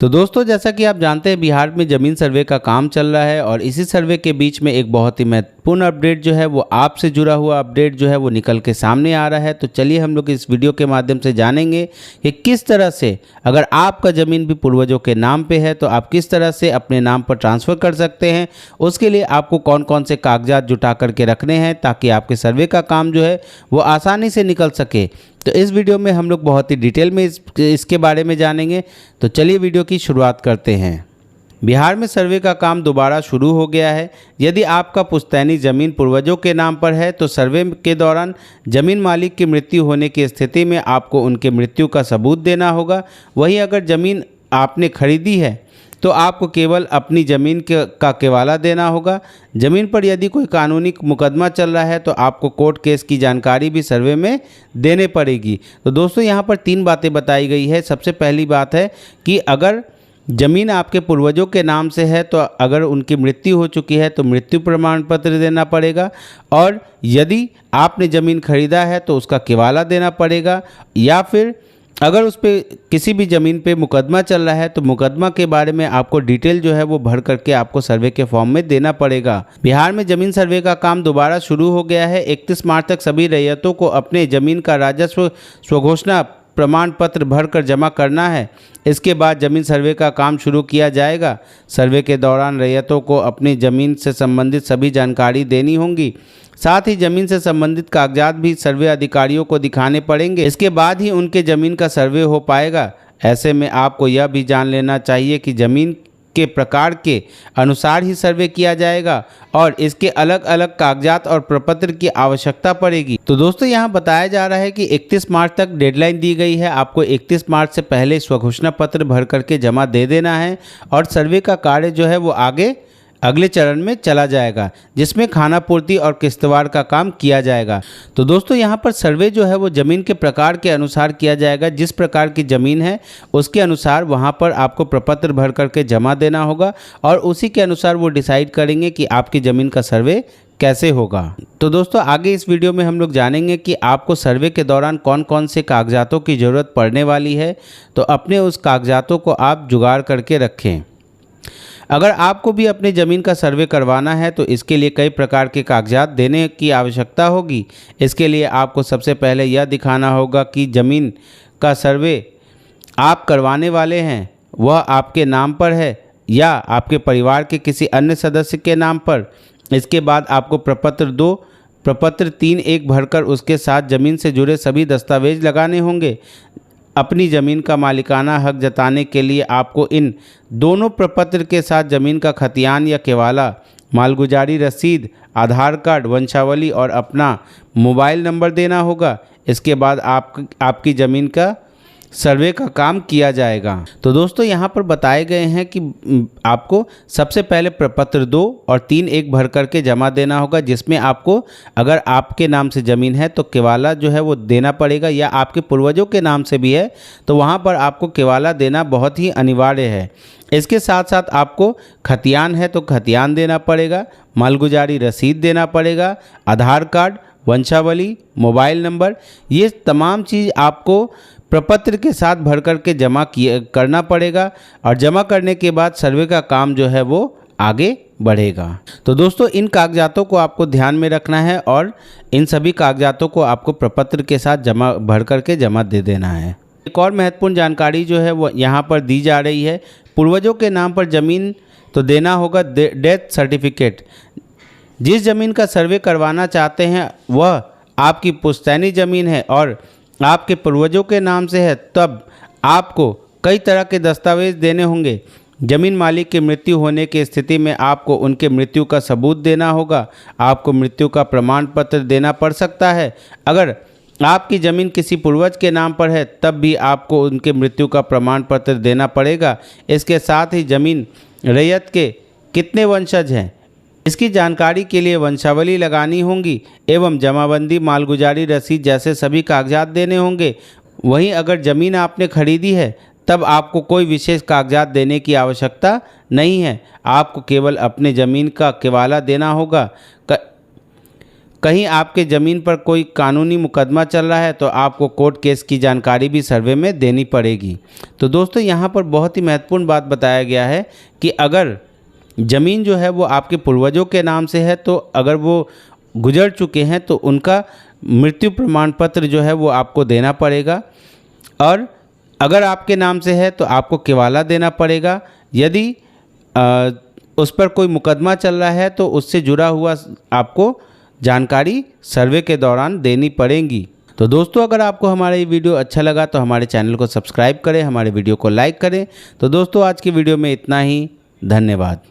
तो दोस्तों, जैसा कि आप जानते हैं, बिहार में ज़मीन सर्वे का काम चल रहा है और इसी सर्वे के बीच में एक बहुत ही महत्वपूर्ण अपडेट जो है वो आपसे जुड़ा हुआ अपडेट जो है वो निकल के सामने आ रहा है। तो चलिए हम लोग इस वीडियो के माध्यम से जानेंगे कि किस तरह से अगर आपका ज़मीन भी पूर्वजों के नाम पे है तो आप किस तरह से अपने नाम पर ट्रांसफ़र कर सकते हैं। उसके लिए आपको कौन कौन से कागजात जुटा करके रखने हैं ताकि आपके सर्वे का काम जो है वो आसानी से निकल सके। तो इस वीडियो में हम लोग बहुत ही डिटेल में इसके बारे में जानेंगे। तो चलिए वीडियो की शुरुआत करते हैं। बिहार में सर्वे का काम दोबारा शुरू हो गया है। यदि आपका पुश्तैनी ज़मीन पूर्वजों के नाम पर है तो सर्वे के दौरान ज़मीन मालिक की मृत्यु होने की स्थिति में आपको उनके मृत्यु का सबूत देना होगा। वहीं अगर ज़मीन आपने खरीदी है तो आपको केवल अपनी ज़मीन का केवाला देना होगा। ज़मीन पर यदि कोई कानूनी मुकदमा चल रहा है तो आपको कोर्ट केस की जानकारी भी सर्वे में देने पड़ेगी। तो दोस्तों, यहाँ पर 3 बातें बताई गई है। सबसे पहली बात है कि अगर ज़मीन आपके पूर्वजों के नाम से है तो अगर उनकी मृत्यु हो चुकी है तो मृत्यु प्रमाण पत्र देना पड़ेगा, और यदि आपने ज़मीन खरीदा है तो उसका केवाला देना पड़ेगा, या फिर अगर उस पर किसी भी ज़मीन पे मुकदमा चल रहा है तो मुकदमा के बारे में आपको डिटेल जो है वो भर करके आपको सर्वे के फॉर्म में देना पड़ेगा। बिहार में ज़मीन सर्वे का काम दोबारा शुरू हो गया है। 31 मार्च तक सभी रैयतों को अपने ज़मीन का राजस्व स्वघोषणा प्रमाण पत्र भरकर जमा करना है। इसके बाद ज़मीन सर्वे का काम शुरू किया जाएगा। सर्वे के दौरान रैयतों को अपनी ज़मीन से संबंधित सभी जानकारी देनी होंगी। साथ ही ज़मीन से संबंधित कागजात भी सर्वे अधिकारियों को दिखाने पड़ेंगे। इसके बाद ही उनके ज़मीन का सर्वे हो पाएगा। ऐसे में आपको यह भी जान लेना चाहिए कि ज़मीन के प्रकार के अनुसार ही सर्वे किया जाएगा और इसके अलग अलग कागजात और प्रपत्र की आवश्यकता पड़ेगी। तो दोस्तों, यहाँ बताया जा रहा है कि 31 मार्च तक डेडलाइन दी गई है। आपको 31 मार्च से पहले स्वघोषणा पत्र भर करके जमा दे देना है और सर्वे का कार्य जो है वो अगले चरण में चला जाएगा, जिसमें खानापूर्ति और किश्तवाड़ का काम किया जाएगा। तो दोस्तों, यहाँ पर सर्वे जो है वो ज़मीन के प्रकार के अनुसार किया जाएगा। जिस प्रकार की ज़मीन है उसके अनुसार वहाँ पर आपको प्रपत्र भर करके जमा देना होगा और उसी के अनुसार वो डिसाइड करेंगे कि आपकी ज़मीन का सर्वे कैसे होगा। तो दोस्तों, आगे इस वीडियो में हम लोग जानेंगे कि आपको सर्वे के दौरान कौन कौन से कागजातों की ज़रूरत पड़ने वाली है। तो अपने उस कागजातों को आप जुगाड़ करके रखें। अगर आपको भी अपनी ज़मीन का सर्वे करवाना है तो इसके लिए कई प्रकार के कागजात देने की आवश्यकता होगी। इसके लिए आपको सबसे पहले यह दिखाना होगा कि ज़मीन का सर्वे आप करवाने वाले हैं वह आपके नाम पर है या आपके परिवार के किसी अन्य सदस्य के नाम पर। इसके बाद आपको प्रपत्र 2, प्रपत्र 3 एक भरकर उसके साथ ज़मीन से जुड़े सभी दस्तावेज लगाने होंगे। अपनी ज़मीन का मालिकाना हक जताने के लिए आपको इन दोनों प्रपत्र के साथ ज़मीन का खतियान या केवाला, मालगुजारी रसीद, आधार कार्ड, वंशावली और अपना मोबाइल नंबर देना होगा। इसके बाद आपकी ज़मीन का सर्वे का काम किया जाएगा। तो दोस्तों, यहाँ पर बताए गए हैं कि आपको सबसे पहले प्रपत्र 2 और 3 एक भर करके जमा देना होगा, जिसमें आपको अगर आपके नाम से ज़मीन है तो केवाला जो है वो देना पड़ेगा, या आपके पूर्वजों के नाम से भी है तो वहाँ पर आपको केवाला देना बहुत ही अनिवार्य है। इसके साथ साथ आपको खतियान है तो खतियान देना पड़ेगा, मालगुजारी रसीद देना पड़ेगा, आधार कार्ड, वंशावली, मोबाइल नंबर, ये तमाम चीज़ आपको प्रपत्र के साथ भर करके जमा करना पड़ेगा। और जमा करने के बाद सर्वे का काम जो है वो आगे बढ़ेगा। तो दोस्तों, इन कागजातों को आपको ध्यान में रखना है और इन सभी कागजातों को आपको प्रपत्र के साथ भर करके जमा दे देना है। एक और महत्वपूर्ण जानकारी जो है वो यहाँ पर दी जा रही है। पूर्वजों के नाम पर ज़मीन तो देना होगा डेथ सर्टिफिकेट। जिस ज़मीन का सर्वे करवाना चाहते हैं वह आपकी पुश्तैनी ज़मीन है और आपके पूर्वजों के नाम से है, तब आपको कई तरह के दस्तावेज देने होंगे। ज़मीन मालिक की मृत्यु होने की स्थिति में आपको उनके मृत्यु का सबूत देना होगा। आपको मृत्यु का प्रमाण पत्र देना पड़ सकता है। अगर आपकी ज़मीन किसी पूर्वज के नाम पर है तब भी आपको उनके मृत्यु का प्रमाण पत्र देना पड़ेगा। इसके साथ ही ज़मीन रैयत के कितने वंशज हैं इसकी जानकारी के लिए वंशावली लगानी होंगी एवं जमाबंदी, मालगुजारी रसीद जैसे सभी कागजात देने होंगे। वहीं अगर ज़मीन आपने खरीदी है तब आपको कोई विशेष कागजात देने की आवश्यकता नहीं है। आपको केवल अपने ज़मीन का केवाला देना होगा। कहीं आपके ज़मीन पर कोई कानूनी मुकदमा चल रहा है तो आपको कोर्ट केस की जानकारी भी सर्वे में देनी पड़ेगी। तो दोस्तों यहाँ पर बहुत ही महत्वपूर्ण बात बताया गया है कि अगर ज़मीन जो है वो आपके पूर्वजों के नाम से है, तो अगर वो गुजर चुके हैं तो उनका मृत्यु प्रमाण पत्र जो है वो आपको देना पड़ेगा, और अगर आपके नाम से है तो आपको केवाला देना पड़ेगा। यदि उस पर कोई मुकदमा चल रहा है तो उससे जुड़ा हुआ आपको जानकारी सर्वे के दौरान देनी पड़ेगी। तो दोस्तों अगर आपको हमारा ये वीडियो अच्छा लगा तो हमारे चैनल को सब्सक्राइब करें, हमारे वीडियो को लाइक करें। तो दोस्तों आज की वीडियो में इतना ही, धन्यवाद।